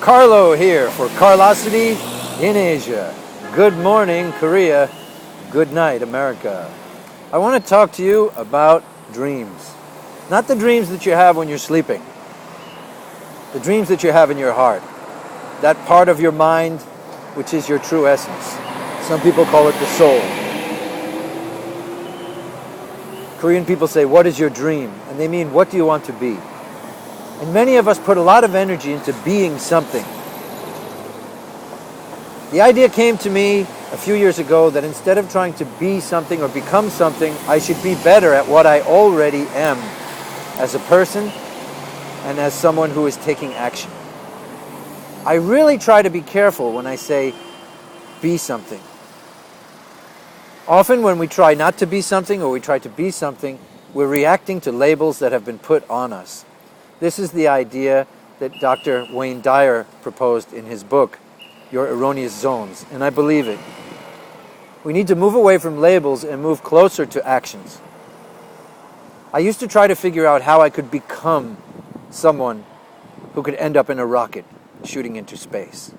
Carlo here for Carlocity in Asia. Good morning, Korea. Good night, America. I want to talk to you about dreams. Not the dreams that you have when you're sleeping. The dreams that you have in your heart. That part of your mind which is your true essence. Some people call it the soul. Korean people say, what is your dream? And they mean, what do you want to be? And many of us put a lot of energy into being something. The idea came to me a few years ago that instead of trying to be something or become something, I should be better at what I already am as a person and as someone who is taking action. I really try to be careful when I say be something. Often when we try not to be something or we try to be something, we're reacting to labels that have been put on us. This is the idea that Dr. Wayne Dyer proposed in his book, Your Erroneous Zones, and I believe it. We need to move away from labels and move closer to actions. I used to try to figure out how I could become someone who could end up in a rocket shooting into space.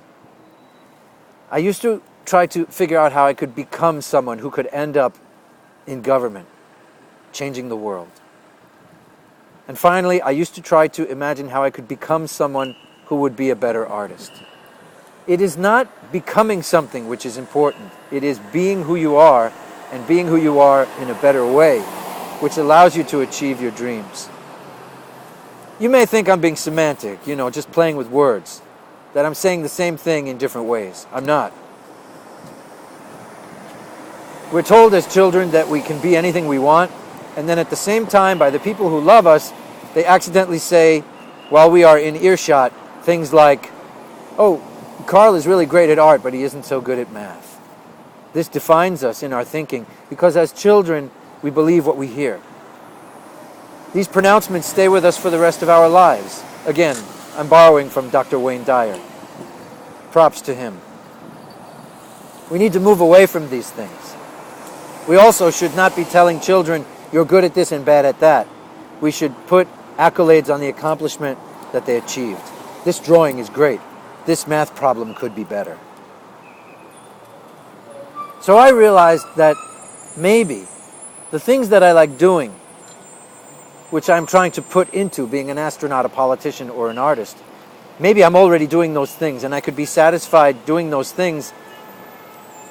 I used to try to figure out how I could become someone who could end up in government, changing the world. And finally, I used to try to imagine how I could become someone who would be a better artist. It is not becoming something which is important. It is being who you are, and being who you are in a better way, which allows you to achieve your dreams. You may think I'm being semantic, just playing with words, that I'm saying the same thing in different ways. I'm not. We're told as children that we can be anything we want, and then at the same time, by the people who love us, they accidentally say, while we are in earshot, things like, oh, Carl is really great at art, but he isn't so good at math. This defines us in our thinking, because as children, we believe what we hear. These pronouncements stay with us for the rest of our lives. Again, I'm borrowing from Dr. Wayne Dyer. Props to him. We need to move away from these things. We also should not be telling children, you're good at this and bad at that. We should put accolades on the accomplishment that they achieved. This drawing is great. This math problem could be better. So I realized that maybe the things that I like doing, which I'm trying to put into being an astronaut, a politician, or an artist, maybe I'm already doing those things and I could be satisfied doing those things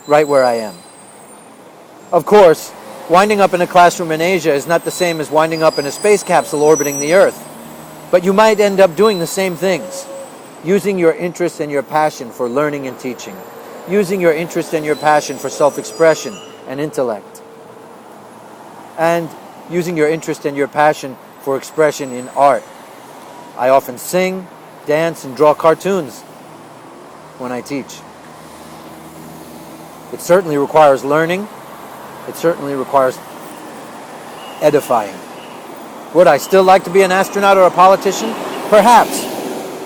right where I am. Of course, winding up in a classroom in Asia is not the same as winding up in a space capsule orbiting the Earth. But you might end up doing the same things, using your interest and your passion for learning and teaching, using your interest and your passion for self-expression and intellect, and using your interest and your passion for expression in art. I often sing, dance, and draw cartoons when I teach. It certainly requires learning. It certainly requires edifying. Would I still like to be an astronaut or a politician? Perhaps.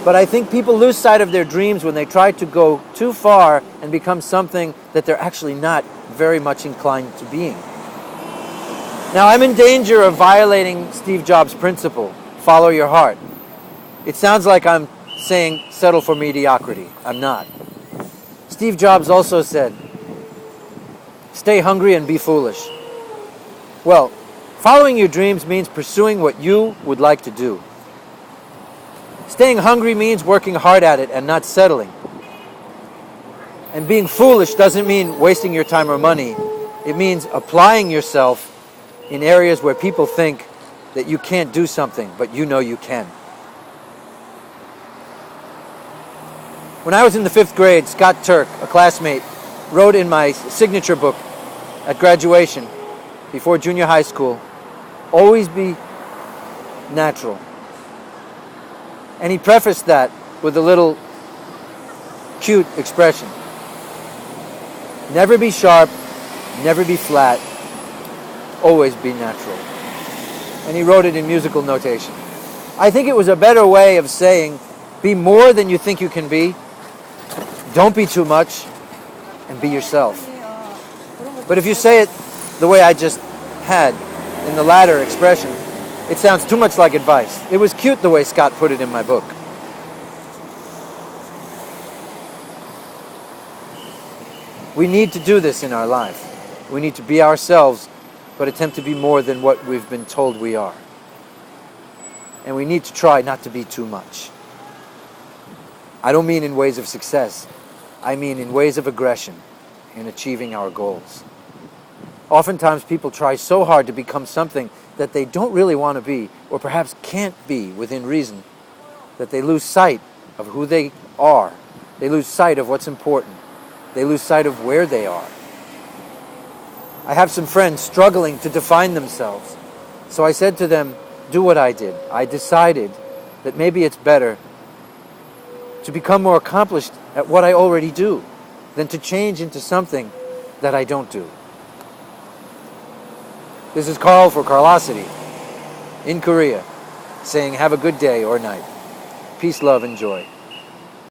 But I think people lose sight of their dreams when they try to go too far and become something that they're actually not very much inclined to being. Now, I'm in danger of violating Steve Jobs' principle, follow your heart. It sounds like I'm saying settle for mediocrity. I'm not. Steve Jobs also said, stay hungry and be foolish. Well, following your dreams means pursuing what you would like to do. Staying hungry means working hard at it and not settling. And being foolish doesn't mean wasting your time or money. It means applying yourself in areas where people think that you can't do something, but you know you can. When I was in the 5th grade, Scott.Turk, a classmate, wrote in my signature book at graduation, before junior high school, always be natural. And he prefaced that with a little cute expression. Never be sharp, never be flat, always be natural. And he wrote it in musical notation. I think it was a better way of saying, be more than you think you can be, don't be too much, and be yourself. But if you say it the way I just had, in the latter expression, it sounds too much like advice. It was cute the way Scott put it in my book. We need to do this in our life. We need to be ourselves, but attempt to be more than what we've been told we are. And we need to try not to be too much. I don't mean in ways of success. I mean in ways of aggression in achieving our goals. Oftentimes people try so hard to become something that they don't really want to be, or perhaps can't be within reason, that they lose sight of who they are. They lose sight of what's important. They lose sight of where they are. I have some friends struggling to define themselves. So I said to them, do what I did. I decided that maybe it's better to become more accomplished at what I already do than to change into something that I don't do. This is Carl for Carlocity in Korea, saying have a good day or night. Peace, love, and joy.